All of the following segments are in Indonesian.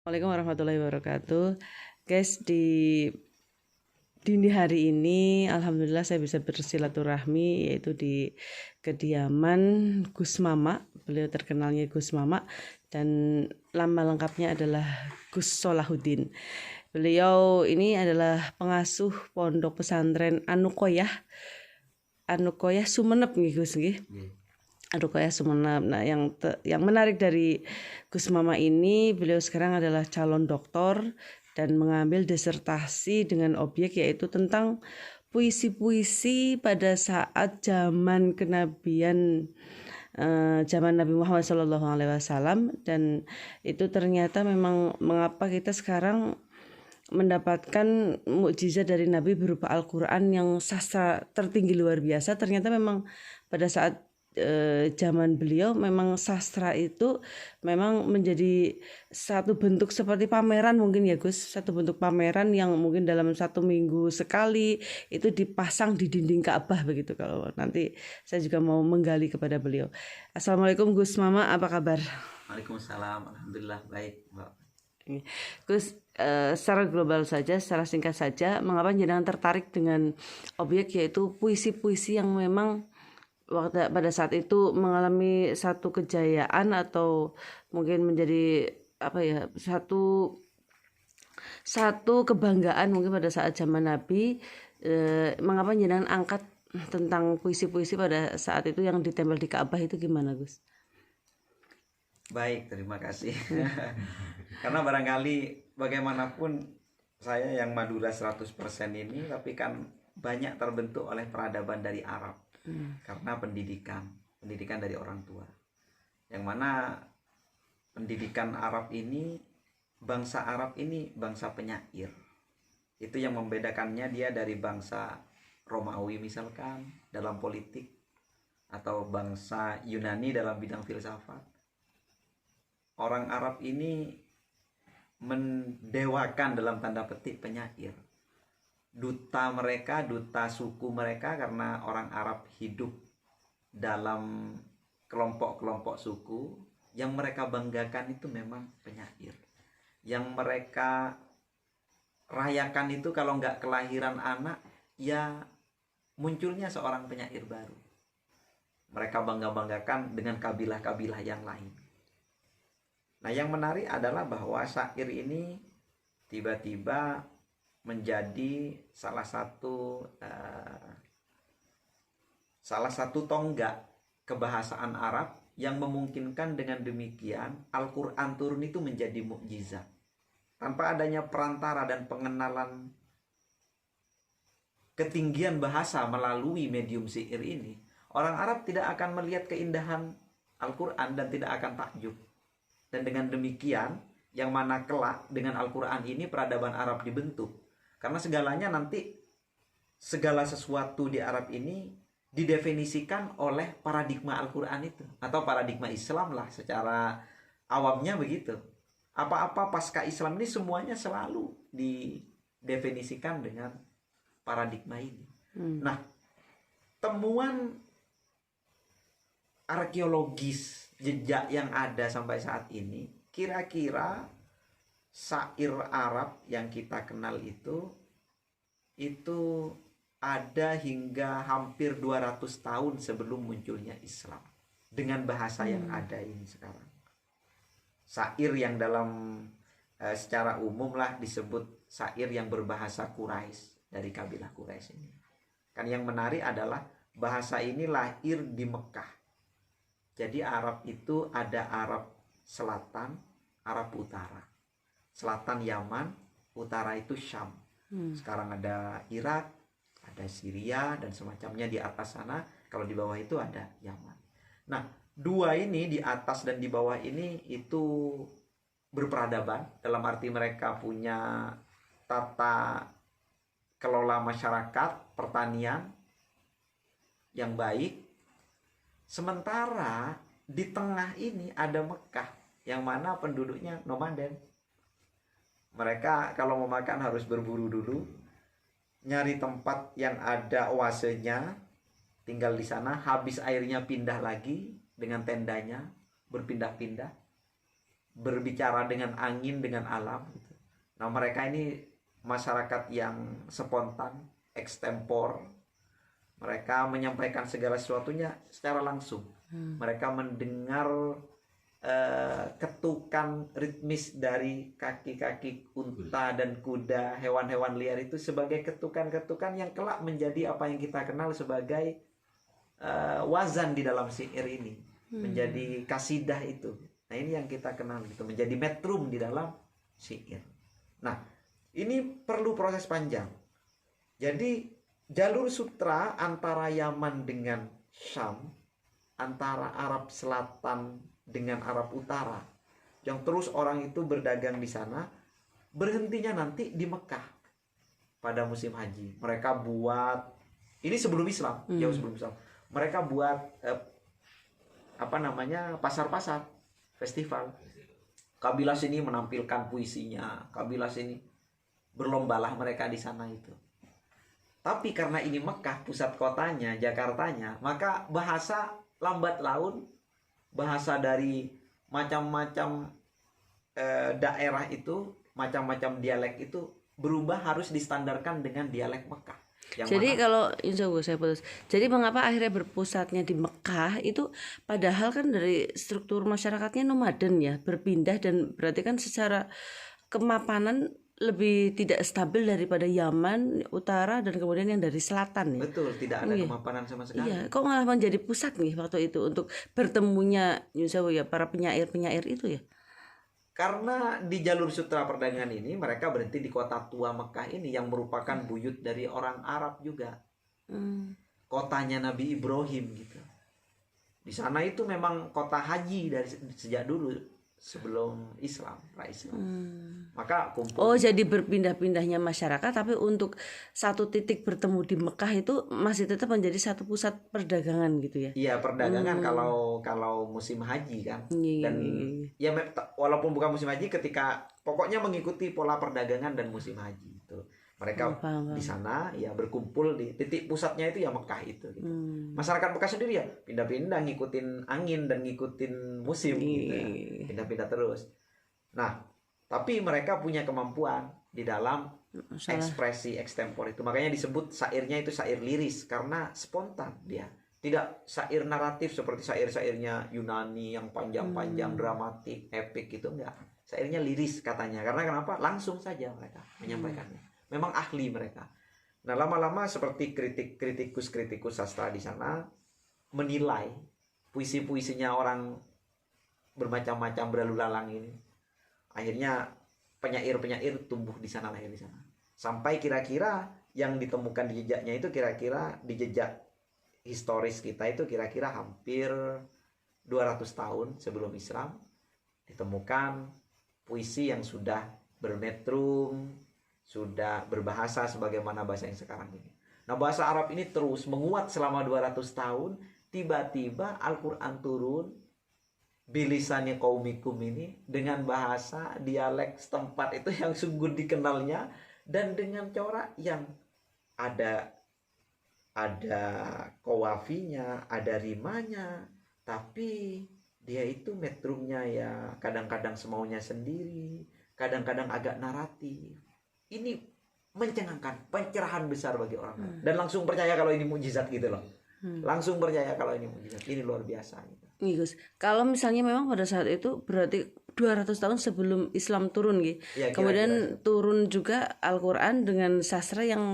Assalamualaikum warahmatullahi wabarakatuh. Guys, di dini hari ini alhamdulillah saya bisa bersilaturahmi yaitu di kediaman Gus Mama. Beliau terkenalnya Gus Mama dan nama lengkapnya adalah Gus Solahuddin. Beliau ini adalah pengasuh pondok pesantren Anukoyah Sumenep nggih Gus nggih. Anukoyah Sumenep. Nah, yang menarik dari Gus Mama ini, beliau sekarang adalah calon doktor dan mengambil disertasi dengan objek yaitu tentang puisi-puisi pada saat zaman kenabian zaman Nabi Muhammad SAW, dan itu ternyata memang mengapa kita sekarang mendapatkan mukjizat dari Nabi berupa Al-Quran yang sastra tertinggi luar biasa. Ternyata memang pada saat zaman beliau memang sastra itu memang menjadi satu bentuk seperti pameran mungkin ya Gus, satu bentuk pameran yang mungkin dalam satu minggu sekali itu dipasang di dinding Ka'bah begitu. Kalau nanti saya juga mau menggali kepada beliau. Assalamualaikum Gus Mama, apa kabar? Waalaikumsalam, alhamdulillah baik, Mbak. Gus, secara global saja, secara singkat saja, mengapa jenengan tertarik dengan objek yaitu puisi-puisi yang memang pada saat itu mengalami satu kejayaan atau mungkin menjadi satu kebanggaan mungkin pada saat zaman Nabi. Mengapa jenengan angkat tentang puisi-puisi pada saat itu yang ditempel di Ka'bah itu gimana Gus? Baik, terima kasih. Karena barangkali bagaimanapun saya yang Madura 100% ini, tapi kan banyak terbentuk oleh peradaban dari Arab. Karena pendidikan dari orang tua. Yang mana pendidikan Arab ini, bangsa Arab ini bangsa penyair. Itu yang membedakannya dia dari bangsa Romawi misalkan dalam politik, atau bangsa Yunani dalam bidang filsafat. Orang Arab ini mendewakan dalam tanda petik penyair. Duta mereka, duta suku mereka, karena orang Arab hidup dalam kelompok-kelompok suku, yang mereka banggakan itu memang penyair. Yang mereka rayakan itu kalau nggak kelahiran anak, ya munculnya seorang penyair baru. Mereka bangga-banggakan dengan kabilah-kabilah yang lain. Nah, yang menarik adalah bahwa syair ini tiba-tiba menjadi salah satu tonggak kebahasaan Arab yang memungkinkan dengan demikian Al-Quran turun itu menjadi mukjizat. Tanpa adanya perantara dan pengenalan ketinggian bahasa melalui medium syair ini, orang Arab tidak akan melihat keindahan Al-Quran dan tidak akan takjub. Dan dengan demikian, yang mana kelak dengan Al-Quran ini peradaban Arab dibentuk. Karena segala sesuatu di Arab ini didefinisikan oleh paradigma Al-Quran itu, atau paradigma Islam lah secara awamnya begitu. Apa-apa pasca Islam ini semuanya selalu didefinisikan dengan paradigma ini. Nah, temuan arkeologis jejak yang ada sampai saat ini, kira-kira syair Arab yang kita kenal itu ada hingga hampir 200 tahun sebelum munculnya Islam, dengan bahasa yang ada ini sekarang. Syair yang dalam secara umum lah disebut syair yang berbahasa Quraisy, dari kabilah Quraisy ini. Kan yang menarik adalah bahasa ini lahir di Mekah. Jadi Arab itu ada Arab Selatan, Arab Utara. Selatan Yaman, utara itu Syam. Sekarang ada Irak, ada Syria dan semacamnya di atas sana. Kalau di bawah itu ada Yaman. Nah, dua ini di atas dan di bawah ini itu berperadaban, dalam arti mereka punya tata kelola masyarakat, pertanian yang baik. Sementara di tengah ini ada Mekah, yang mana penduduknya nomaden. Mereka kalau mau makan harus berburu dulu, nyari tempat yang ada oasenya, tinggal di sana, habis airnya pindah lagi dengan tendanya, berpindah-pindah. berbicara dengan angin, dengan alam gitu. Nah, mereka ini masyarakat yang spontan, ekstempor. Mereka menyampaikan segala sesuatunya secara langsung. Mereka mendengar ketukan ritmis dari kaki-kaki unta dan kuda, hewan-hewan liar itu sebagai ketukan-ketukan yang kelak menjadi apa yang kita kenal sebagai wazan di dalam syair ini, menjadi kasidah itu. Nah, ini yang kita kenal gitu, menjadi metrum di dalam syair. Nah, ini perlu proses panjang. Jadi jalur sutra antara Yaman dengan Syam, antara Arab Selatan dengan Arab Utara, yang terus orang itu berdagang di sana, berhentinya nanti di Mekah pada musim haji. Mereka buat, ini sebelum Islam, jauh sebelum Islam. Mereka buat pasar-pasar, festival. Kabilah sini menampilkan puisinya, kabilah sini berlombalah mereka di sana itu. Tapi karena ini Mekah, pusat kotanya, Jakartanya, maka bahasa lambat laun, bahasa dari macam-macam daerah itu, macam-macam dialek itu berubah, harus distandarkan dengan dialek Mekah. Jadi kalau insya Allah saya putus. Jadi mengapa akhirnya berpusatnya di Mekah itu, padahal kan dari struktur masyarakatnya nomaden ya, berpindah, dan berarti kan secara kemapanan lebih tidak stabil daripada Yaman Utara dan kemudian yang dari selatan ya. Betul, tidak ada kemapanan sama sekali. Iya, kok malah menjadi pusat nih waktu itu untuk bertemunya ya para penyair-penyair itu ya. Karena di jalur sutra perdagangan ini mereka berhenti di kota tua Mekah ini yang merupakan buyut dari orang Arab juga. Kotanya Nabi Ibrahim gitu. Di sana itu memang kota haji dari sejak dulu sebelum Islam, pra-Islam. Maka kumpul. Oh, jadi berpindah-pindahnya masyarakat, tapi untuk satu titik bertemu di Mekah itu masih tetap menjadi satu pusat perdagangan gitu ya. Iya, perdagangan kalau musim haji kan. Dan ya walaupun bukan musim haji, ketika pokoknya mengikuti pola perdagangan dan musim haji itu. Mereka di sana ya berkumpul di titik pusatnya itu ya Mekah itu gitu. Masyarakat Mekah sendiri ya pindah-pindah ngikutin angin dan ngikutin musim gitu ya. Pindah-pindah terus. Nah, tapi mereka punya kemampuan di dalam ekspresi ekstempor itu. Makanya disebut syairnya itu syair liris karena spontan dia. Tidak syair naratif seperti syair-syairnya Yunani yang panjang-panjang, dramatik, epik gitu, enggak. Syairnya liris katanya. Karena kenapa? Langsung saja mereka menyampaikannya. Memang ahli mereka. Nah, lama-lama seperti kritikus sastra di sana menilai puisi-puisinya orang bermacam-macam berlalu lalang ini. Akhirnya penyair-penyair tumbuh di sana, lahir di sana. Sampai kira-kira yang ditemukan di jejaknya itu kira-kira di jejak historis kita itu kira-kira hampir 200 tahun sebelum Islam ditemukan puisi yang sudah bermetrum, sudah berbahasa sebagaimana bahasa yang sekarang ini. Nah, bahasa Arab ini terus menguat selama 200 tahun. Tiba-tiba Al-Quran turun bilisani qaumikum ini dengan bahasa dialek setempat itu yang sungguh dikenalnya, dan dengan corak yang ada qawafinya, ada rimanya, tapi dia itu metrumnya ya kadang-kadang semaunya sendiri, kadang-kadang agak naratif. Ini mencengangkan, pencerahan besar bagi orang dan langsung percaya kalau ini mukjizat gitu loh. Langsung percaya kalau ini mukjizat, ini luar biasa gitu. Nih Gus, kalau misalnya memang pada saat itu berarti 200 tahun sebelum Islam turun gitu. Ya, kemudian turun juga Al-Quran dengan sastra yang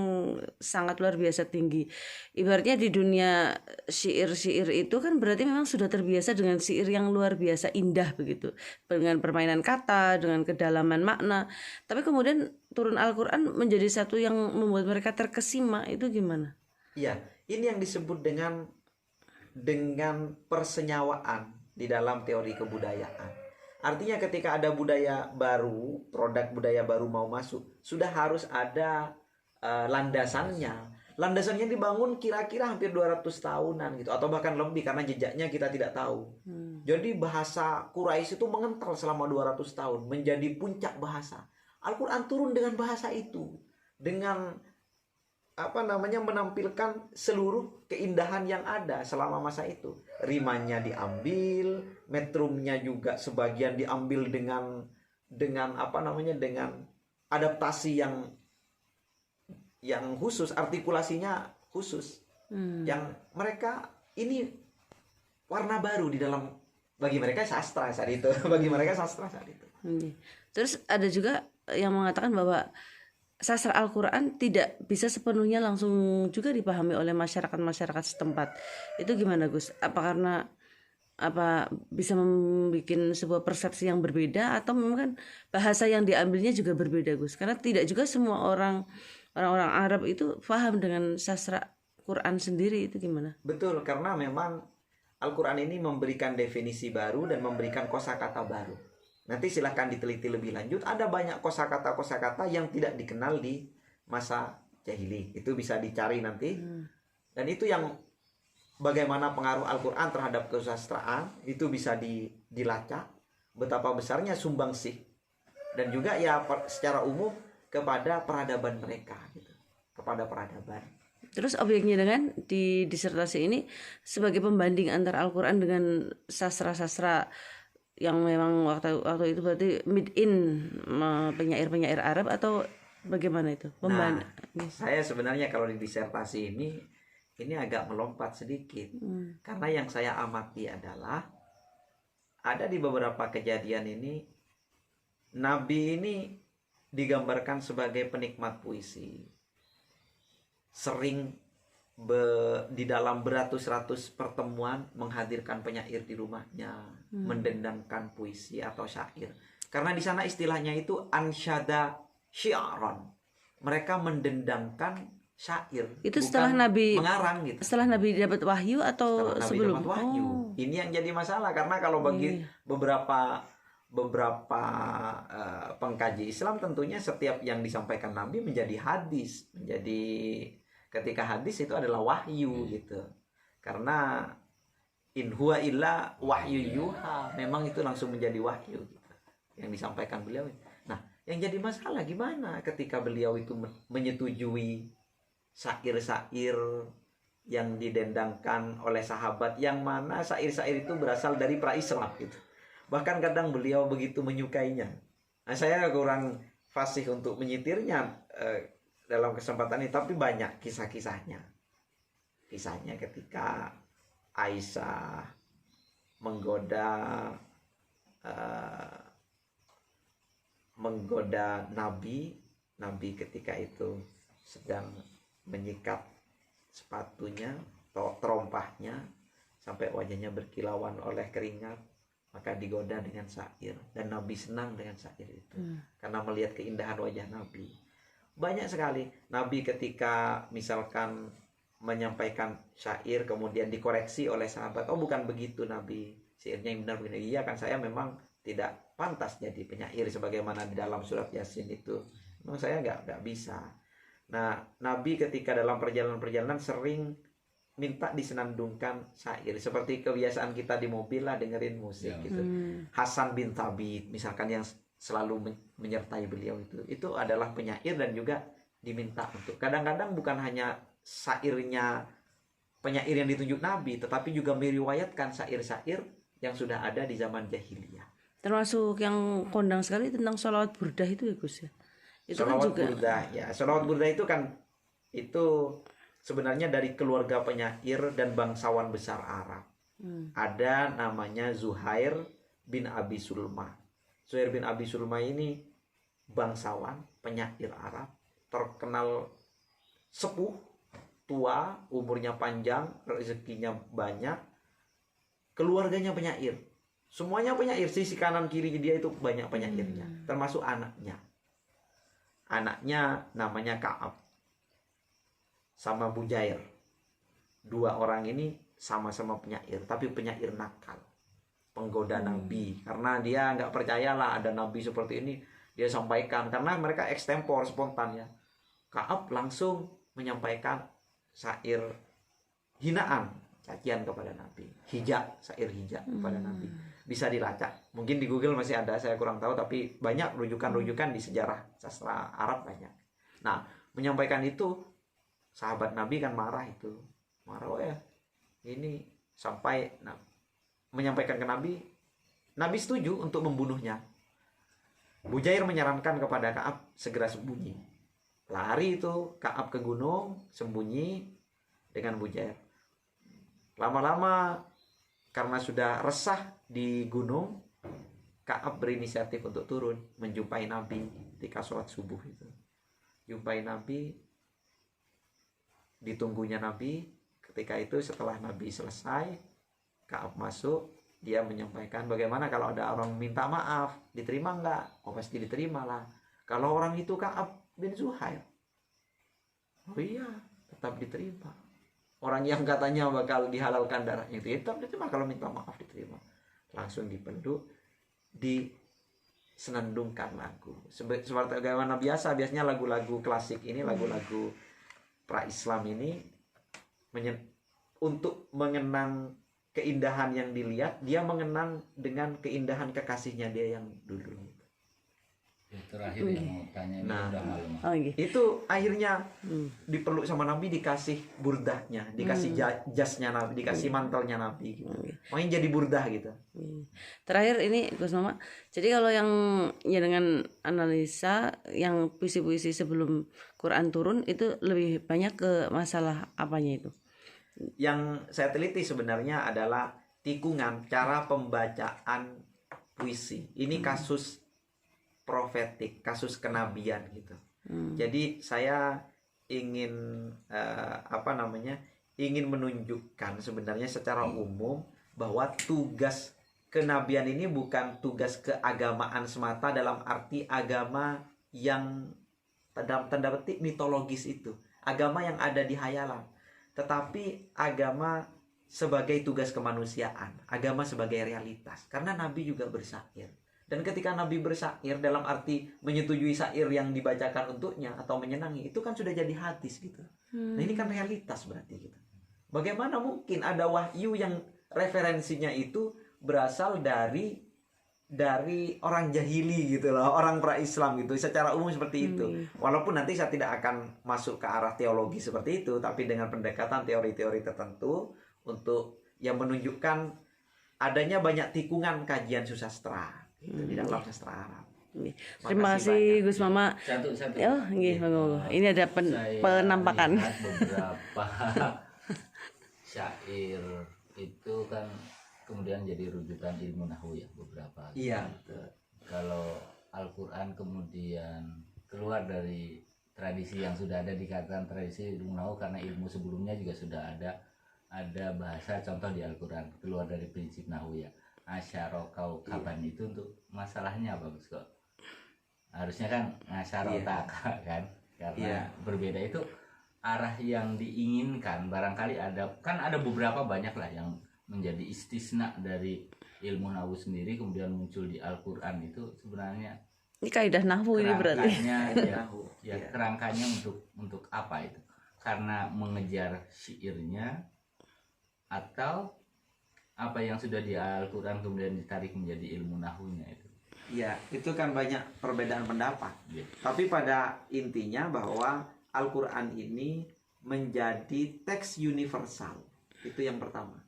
sangat luar biasa tinggi. Ibaratnya di dunia syair-syair itu kan berarti memang sudah terbiasa dengan syair yang luar biasa indah begitu, dengan permainan kata, dengan kedalaman makna. Tapi kemudian turun Al-Quran menjadi satu yang membuat mereka terkesima, itu gimana? Iya, ini yang disebut dengan persenyawaan di dalam teori kebudayaan. Artinya ketika ada budaya baru, produk budaya baru mau masuk, sudah harus ada landasannya. Landasannya dibangun kira-kira hampir 200 tahunan gitu, atau bahkan lebih karena jejaknya kita tidak tahu. Jadi bahasa Quraisy itu mengental selama 200 tahun, menjadi puncak bahasa. Al-Quran turun dengan bahasa itu, dengan menampilkan seluruh keindahan yang ada selama masa itu. Rimanya diambil, metrumnya juga sebagian diambil dengan dengan adaptasi yang khusus, artikulasinya khusus. Yang mereka ini warna baru di dalam, bagi mereka sastra saat itu. Bagi mereka sastra saat itu. Terus ada juga yang mengatakan bahwa sastra Al-Quran tidak bisa sepenuhnya langsung juga dipahami oleh masyarakat setempat. Itu gimana, Gus? Apa karena bisa membuat sebuah persepsi yang berbeda, atau memang kan bahasa yang diambilnya juga berbeda, Gus? Karena tidak juga semua orang-orang Arab itu paham dengan sastra Quran sendiri. Itu gimana? Betul, karena memang Al-Quran ini memberikan definisi baru dan memberikan kosakata baru. Nanti silahkan diteliti lebih lanjut. Ada banyak kosakata yang tidak dikenal di masa jahili. Itu bisa dicari nanti. Dan itu yang bagaimana pengaruh Al-Quran terhadap kesusastraan itu bisa dilacak. Betapa besarnya sumbangsih dan juga ya secara umum kepada peradaban mereka, gitu. Kepada peradaban. Terus objeknya dengan di disertasi ini sebagai pembanding antara Al-Quran dengan sastra-sastra yang memang waktu itu berarti mid-in penyair-penyair Arab, atau bagaimana itu? Saya sebenarnya kalau di disertasi ini agak melompat sedikit. Karena yang saya amati adalah ada di beberapa kejadian ini Nabi ini digambarkan sebagai penikmat puisi. Sering di dalam beratus-ratus pertemuan menghadirkan penyair di rumahnya, mendendangkan puisi atau syair. Karena di sana istilahnya itu ansyada syi'ran. Mereka mendendangkan syair. Itu setelah Nabi mengarang, gitu. Setelah Nabi dapat wahyu atau setelah sebelum? Nabi dapat wahyu. Ini yang jadi masalah, karena kalau bagi beberapa pengkaji Islam tentunya setiap yang disampaikan Nabi menjadi hadis, ketika hadis itu adalah wahyu, gitu. Karena in huwa illa wahyu yuha, memang itu langsung menjadi wahyu, gitu, yang disampaikan beliau. Nah, yang jadi masalah gimana ketika beliau itu menyetujui syair-syair yang didendangkan oleh sahabat, yang mana syair-syair itu berasal dari pra-Islam, gitu. Bahkan kadang beliau begitu menyukainya. Nah, saya kurang fasih untuk menyitirnya dalam kesempatan ini, tapi banyak kisahnya ketika Aisyah menggoda Nabi ketika itu sedang menyikat sepatunya, terompahnya sampai wajahnya berkilauan oleh keringat, maka digoda dengan syair, dan Nabi senang dengan syair itu karena melihat keindahan wajah Nabi. Banyak sekali Nabi ketika misalkan menyampaikan syair kemudian dikoreksi oleh sahabat, oh bukan begitu Nabi, syairnya yang benar begini. Iya kan, saya memang tidak pantas jadi penyair sebagaimana di dalam surat Yasin itu, memang saya nggak bisa. Nah, Nabi ketika dalam perjalanan sering minta disenandungkan syair, seperti kebiasaan kita di mobil lah dengerin musik, gitu. Hasan bin Thabit misalkan yang selalu menyertai beliau itu adalah penyair dan juga diminta untuk, kadang-kadang bukan hanya syairnya penyair yang ditunjuk Nabi, tetapi juga meriwayatkan syair-syair yang sudah ada di zaman jahiliyah. Termasuk yang kondang sekali tentang sholawat burdah itu ya, Gus ya. Itu sholawat kan juga burdah, ya. Sholawat burdah itu kan itu sebenarnya dari keluarga penyair dan bangsawan besar Arab. Ada namanya Zuhair bin Abi Sulma. Zuhair bin Abi Sulma ini bangsawan, penyair Arab, terkenal sepuh, tua, umurnya panjang, rezekinya banyak, keluarganya penyair. Semuanya penyair, sisi kanan kiri dia itu banyak penyairnya, termasuk anaknya. Anaknya namanya Ka'ab sama Bujair. Dua orang ini sama-sama penyair, tapi penyair nakal, penggoda Nabi, karena dia nggak percayalah ada Nabi seperti ini, dia sampaikan, karena mereka ekstempor, spontan ya. Ka'ab langsung menyampaikan syair hinaan, cacian kepada Nabi, syair hijab kepada Nabi. Bisa dilacak, mungkin di Google masih ada, saya kurang tahu, tapi banyak rujukan-rujukan di sejarah sastra Arab banyak. Nah, menyampaikan itu sahabat Nabi kan marah itu. Marah, oh ya ini sampai menyampaikan ke Nabi. Nabi setuju untuk membunuhnya. Bujair menyarankan kepada Ka'ab segera sembunyi. Lari itu Ka'ab ke gunung, sembunyi dengan Bujair. Lama-lama karena sudah resah di gunung, Ka'ab berinisiatif untuk turun menjumpai Nabi ketika sholat subuh itu. Jumpai Nabi, ditunggunya Nabi. Ketika itu setelah Nabi selesai, Ka'ab masuk. Dia menyampaikan, bagaimana kalau ada orang minta maaf, diterima enggak? Oh pasti diterima lah. Kalau orang itu Ka'ab bin Zuhair, oh iya, tetap diterima. Orang yang katanya bakal dihalalkan darahnya itu tetap diterima, kalau minta maaf diterima. Langsung dipeluk, disenandungkan lagu. Seperti bagaimana biasanya lagu-lagu klasik ini, lagu-lagu pra-Islam ini untuk mengenang keindahan yang dilihat, dia mengenang dengan keindahan kekasihnya dia yang dulu. Terakhir yang mau tanya ini udah malam. Itu akhirnya dipeluk sama Nabi, dikasih burdahnya, dikasih jasnya Nabi, dikasih mantelnya Nabi gitu. Makanya jadi burdah gitu. Terakhir ini Gus Mama, jadi kalau yang ya dengan analisa yang puisi-puisi sebelum Quran turun itu lebih banyak ke masalah apanya itu? Yang saya teliti sebenarnya adalah tikungan cara pembacaan puisi. Ini kasus profetik, kasus kenabian gitu. Jadi saya ingin ingin menunjukkan sebenarnya secara umum bahwa tugas kenabian ini bukan tugas keagamaan semata dalam arti agama yang dalam tanda petik mitologis itu, agama yang ada di hayalan. Tetapi agama sebagai tugas kemanusiaan, agama sebagai realitas. Karena Nabi juga bersyair. Dan ketika Nabi bersyair dalam arti menyetujui syair yang dibacakan untuknya atau menyenangi, itu kan sudah jadi hadis gitu. Nah ini kan realitas berarti gitu. Bagaimana mungkin ada wahyu yang referensinya itu berasal dari orang jahili gitu loh, orang pra-Islam gitu, secara umum seperti itu. Walaupun nanti saya tidak akan masuk ke arah teologi seperti itu, tapi dengan pendekatan teori-teori tertentu untuk yang menunjukkan adanya banyak tikungan kajian susastra gitu, di dalam sastra Arab. Terima kasih Gus Mama. Satu. Oh, ini ada penampakan. Beberapa syair itu kan kemudian jadi rujukan ilmu nahwu ya beberapa. Iya. Kalau Al-Quran kemudian keluar dari tradisi yang sudah ada, dikatakan tradisi ilmu nahwu karena ilmu sebelumnya juga sudah ada bahasa contoh di Al-Quran keluar dari prinsip nahwu ya. Asyaro kau kaban itu untuk masalahnya bagus kok. Harusnya kan asyarotaka kan, karena berbeda itu arah yang diinginkan. Barangkali ada beberapa banyak lah yang menjadi istisna dari ilmu nahwu sendiri kemudian muncul di Al-Quran. Itu sebenarnya ini kaidah nahwu ini berarti kerangkanya untuk apa itu? Karena mengejar syairnya atau apa yang sudah di Al-Quran kemudian ditarik menjadi ilmu nahwunya itu? Ya, itu kan banyak perbedaan pendapat. Tapi pada intinya bahwa Al-Quran ini menjadi teks universal. Itu yang pertama.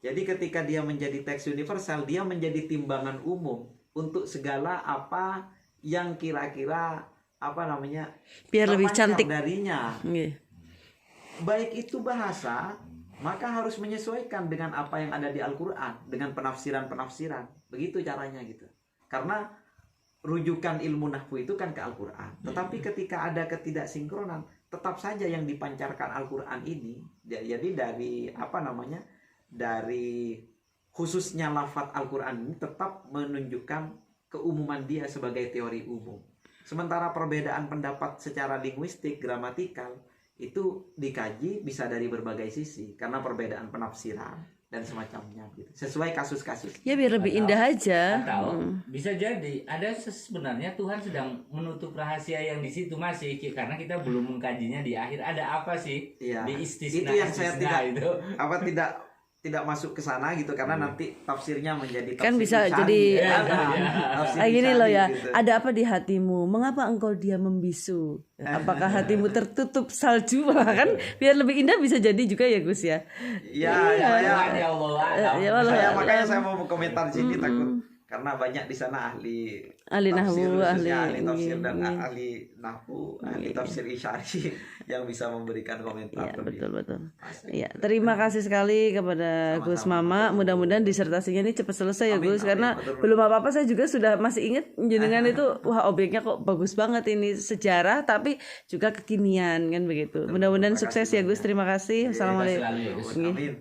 Jadi ketika dia menjadi teks universal, dia menjadi timbangan umum untuk segala apa yang kira-kira biar lebih cantik darinya. Baik itu bahasa, maka harus menyesuaikan dengan apa yang ada di Al-Quran, dengan penafsiran-penafsiran. Begitu caranya gitu. Karena rujukan ilmu nahwu itu kan ke Al-Quran. Tetapi ketika ada ketidaksinkronan, tetap saja yang dipancarkan Al-Quran ini, jadi dari khususnya lafadz Al-Quran ini tetap menunjukkan keumuman dia sebagai teori umum. Sementara perbedaan pendapat secara linguistik, gramatikal itu dikaji bisa dari berbagai sisi karena perbedaan penafsiran dan semacamnya gitu. Sesuai kasus-kasus. Ya biar lebih indah aja. Atau bisa jadi ada sebenarnya Tuhan sedang menutup rahasia yang di situ masih karena kita belum mengkajinya di akhir. Ada apa sih di istisna? Itu yang saya tidak tidak masuk ke sana gitu karena nanti tafsirnya menjadi Kan tafsir bisa Isyari. jadi Tafsir kayak gini loh Isyari ya. gitu. Ada apa di hatimu? Mengapa engkau diam membisu? Apakah hatimu tertutup salju? Kan biar lebih indah bisa jadi juga ya Gus ya. Ya, saya Ya Allah. Ya Allah. saya makanya saya mau komentar di sini takut karena banyak di sana ahli tafsir, nahwu, khususnya ahli ahli tafsir dan ini. ahli nahwu, ahli tafsir Isyari yang bisa memberikan komentar Ya, lebih. betul. Iya, terima kasih sekali kepada Gus Mama. Mudah-mudahan disertasinya ini cepat selesai ya Gus, karena betul. belum apa-apa saya juga sudah masih ingat jenengan itu wah objeknya kok bagus banget ini sejarah tapi juga kekinian kan begitu. Mudah-mudahan sukses ya Gus. Terima kasih. Assalamualaikum. selalu ya, Gus. Amin.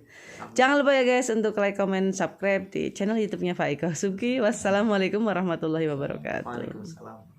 Jangan lupa ya guys untuk like, comment, subscribe di channel YouTube-nya Faiko Subki. Wassalamualaikum warahmatullahi wabarakatuh. Waalaikumsalam.